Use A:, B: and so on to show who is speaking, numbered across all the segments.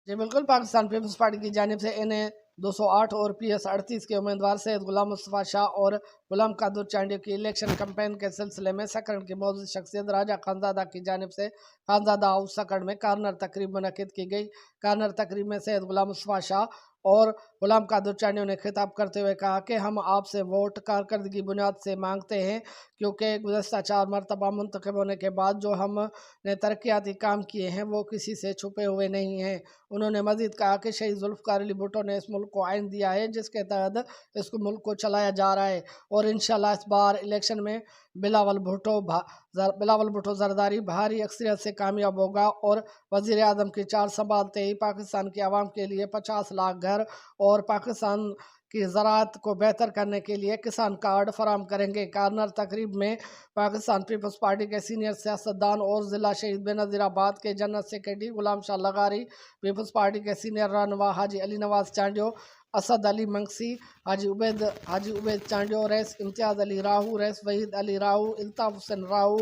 A: जी बिल्कुल, Pakistan peoples party की जानिब से इन्हें 208 और PS 38 के उम्मीदवार सैयद गुलाम मुस्तफ़ा शाह और गुलाम कादर चांडियो की इलेक्शन कैंपेन के सिलसिले में सकड़ की मौजूद शख्सियत राजा खानजादा की जानिब से खानजादा हाउस सकड़ में कार्नर तकरीब मुनक़िद की गई। कार्नर तकरीब में सैयद गुलाम मुस्तफ़ा शाह और गुलाम कादर चांडियो ने खिताब करते हुए कहा कि हम आपसे वोट कारकर्दगी बुनियाद से मांगते हैं, क्योंकि गुज़श्ता 4 मरतबा मुंतखब होने के बाद जो हमने तरक्याती काम किए हैं वो किसी से छुपे हुए नहीं हैं। उन्होंने मजीद कहा कि शहीद जुल्फ़िकार अली भुट्टो ने इस मुल्क को आइन दिया है जिसके तहत इस मुल्क को चलाया जा रहा है, और इंशाल्लाह इस बार इलेक्शन में बिलावल भुट्टो जरदारी भारी अक्सरियत से कामयाब होगा और वज़ीर आज़म की चार संभालते ही पाकिस्तान की आवाम के लिए 50 लाख घर और पाकिस्तान की ज़राअत को बेहतर करने के लिए किसान कार्ड फराम करेंगे। कार्नर तकरीब में पाकिस्तान पीपल्स पार्टी के सीनियर सियासतदान और ज़िला शहीद बेनज़ीराबाद के general secretary Ghulam Shah लगारी, peoples party के सीनियर रहनुमा हाजी अली नवाज चांडियो, असद अली मंगसी, हाजी उबैद चांडियो, रईस इम्तियाज़ अली राहू, रईस वहीद अली राहू, इल्ताफ़ हुसैन राहू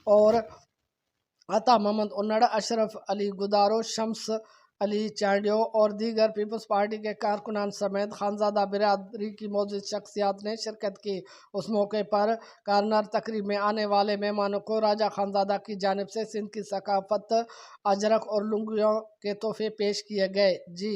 A: और अता मोहम्मद उन्नड़, अशरफ अली गुदारो, शम्स अली चांडियो और दीगर पीपल्स पार्टी के कारकुनान समेत खानजादा बिरादरी की मौजूद शख्सियात ने शिरकत की। उस मौके पर कार्नर तकरीब में आने वाले मेहमानों को राजा खानजादा की जानिब से सिंध की सकाफत, अजरक और लुंगियों के तोहफे पेश किए गए। जी।